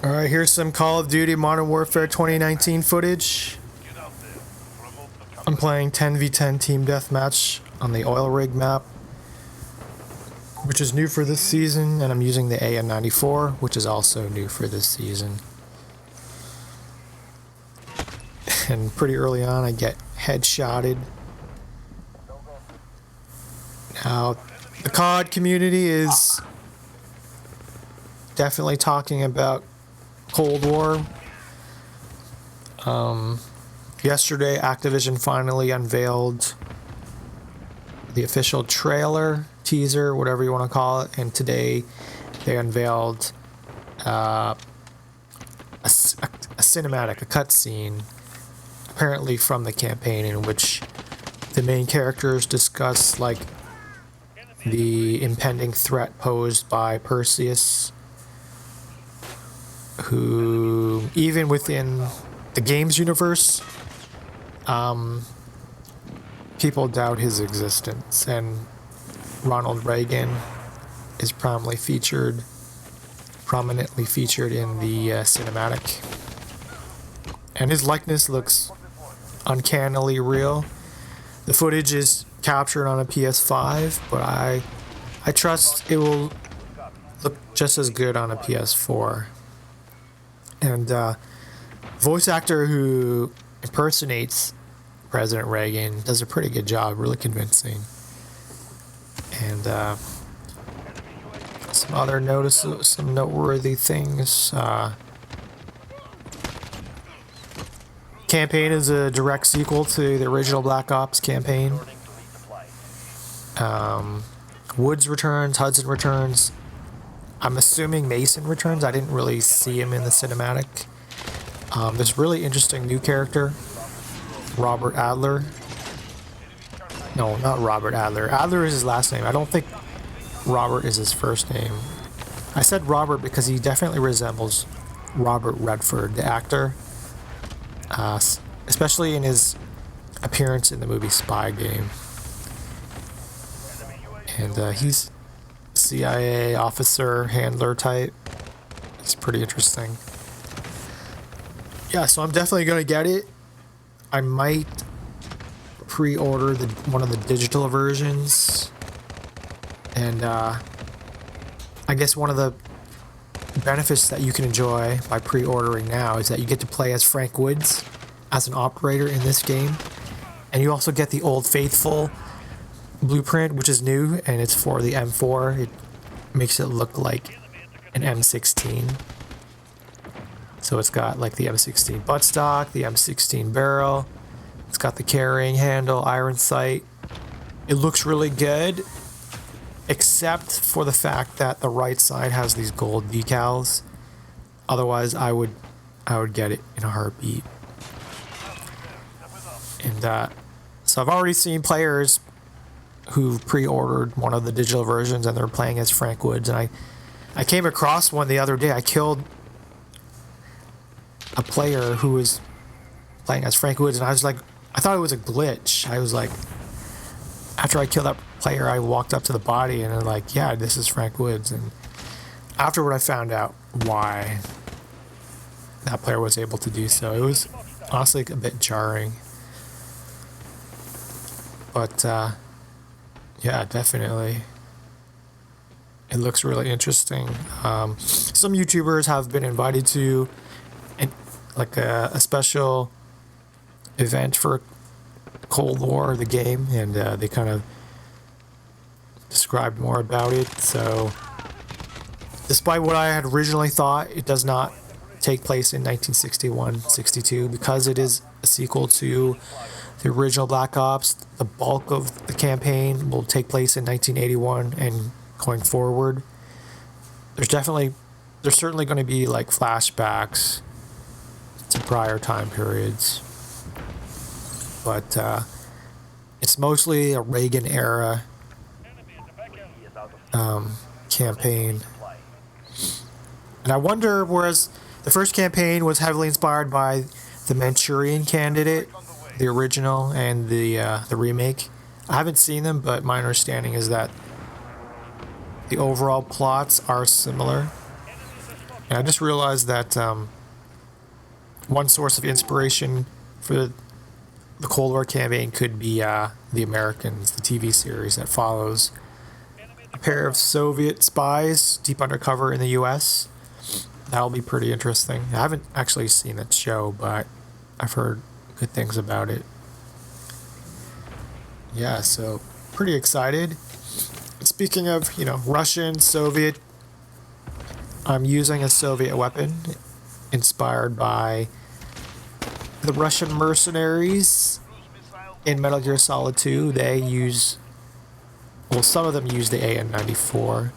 Alright, here's some Call of Duty Modern Warfare 2019 footage. I'm playing 10v10 Team Deathmatch on the Oil Rig map, which is new for this season, and I'm using the AN94, which is also new for this season. And pretty early on I get headshotted. Now, the COD community is definitely talking about Cold War. Yesterday, Activision finally unveiled the official trailer, teaser, whatever you want to call it, and today they unveiled a cinematic, a cutscene, apparently from the campaign, in which the main characters discuss like the impending threat posed by Perseus, who, even within the game's universe, people doubt his existence, and Ronald Reagan is prominently featured in the cinematic, and his likeness looks uncannily real. The footage is captured on a PS5, but I trust it will look just as good on a PS4. And voice actor who impersonates President Reagan does a pretty good job, really convincing. And some noteworthy things. Campaign is a direct sequel to the original Black Ops campaign. Woods returns, Hudson returns. I'm assuming Mason returns. I didn't really see him in the cinematic. This really interesting new character, Robert Adler. No, not Robert Adler. Adler is his last name. I don't think Robert is his first name. I said Robert because he definitely resembles Robert Redford, the actor, especially in his appearance in the movie Spy Game. And he's CIA officer, handler type. It's pretty interesting. Yeah, so I'm definitely going to get it. I might pre-order one of the digital versions. And I guess one of the benefits that you can enjoy by pre-ordering now is that you get to play as Frank Woods as an operator in this game. And you also get the Old Faithful blueprint, which is new, and it's for the M4. It makes it look like an M16. So it's got like the M16 buttstock, the M16 barrel. It's got the carrying handle, iron sight. It looks really good, except for the fact that the right side has these gold decals. Otherwise, I would get it in a heartbeat. And so I've already seen players who pre-ordered one of the digital versions, and they're playing as Frank Woods. And I came across one the other day. I killed a player who was playing as Frank Woods, and I was like, I thought it was a glitch. I was like, after I killed that player, I walked up to the body, and I'm like, yeah, this is Frank Woods. And afterward, I found out why that player was able to do so. It was honestly a bit jarring. But yeah, definitely. It looks really interesting. Some YouTubers have been invited to a special event for Cold War, the game, and they kind of described more about it. So, despite what I had originally thought, it does not take place in 1961-62 because it is a sequel to the original Black Ops. The bulk of the campaign will take place in 1981 and going forward. There's certainly going to be like flashbacks to prior time periods, but it's mostly a Reagan era campaign. And I wonder, whereas the first campaign was heavily inspired by the Manchurian Candidate, the original, and the remake. I haven't seen them, but my understanding is that the overall plots are similar. And I just realized that one source of inspiration for the Cold War campaign could be The Americans, the TV series that follows a pair of Soviet spies deep undercover in the U.S. That'll be pretty interesting. I haven't actually seen that show, but I've heard good things about it. Yeah, so pretty excited. Speaking of, Russian, Soviet, I'm using a Soviet weapon inspired by the Russian mercenaries in Metal Gear Solid 2. They use, well, some of them use the AN-94.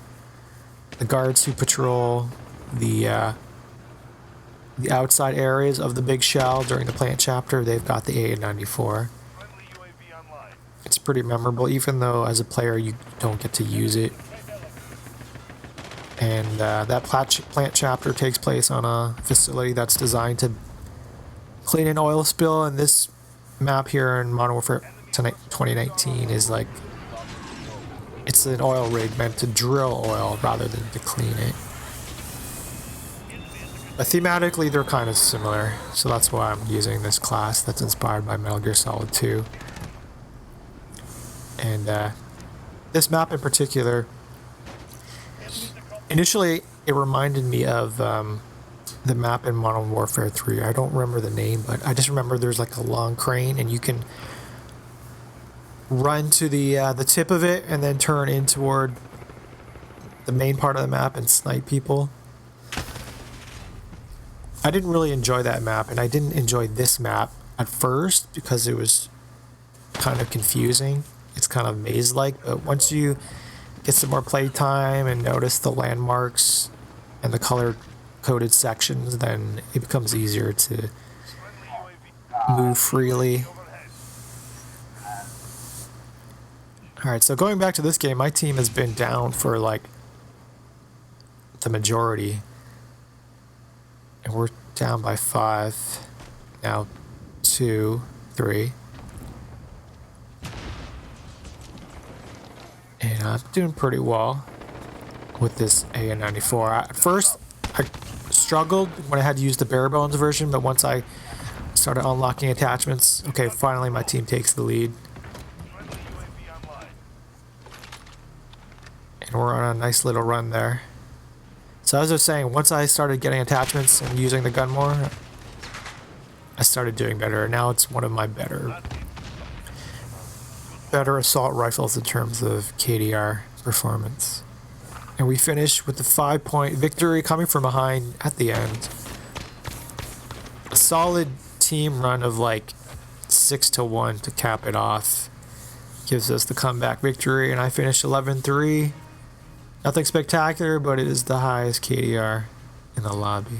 The guards who patrol the outside areas of the big shell during the plant chapter, they've got the AN-94. It's pretty memorable, even though as a player you don't get to use it. And that plant chapter takes place on a facility that's designed to clean an oil spill, and this map here in Modern Warfare 2019 is like, it's an oil rig meant to drill oil rather than to clean it. But thematically they're kind of similar, so that's why I'm using this class that's inspired by Metal Gear Solid 2. And this map in particular, initially it reminded me of the map in Modern Warfare 3. I don't remember the name, but I just remember there's like a long crane and you can run to the tip of it and then turn in toward the main part of the map and snipe people. I didn't really enjoy that map, and I didn't enjoy this map at first because it was kind of confusing. It's kind of maze-like, but once you get some more playtime and notice the landmarks and the color-coded sections, then it becomes easier to move freely. Alright, so going back to this game, my team has been down for like the majority. And we're down by 5. Now 2, 3. And I'm doing pretty well with this AN-94. At first, I struggled when I had to use the bare bones version, but once I started unlocking attachments, okay, finally my team takes the lead. And we're on a nice little run there. So as I was saying, once I started getting attachments and using the gun more, I started doing better. Now it's one of my better assault rifles in terms of KDR performance. And we finish with the 5-point victory coming from behind at the end. A solid team run of like 6-1 to cap it off gives us the comeback victory, and I finished 11-3. Nothing spectacular, but it is the highest KDR in the lobby.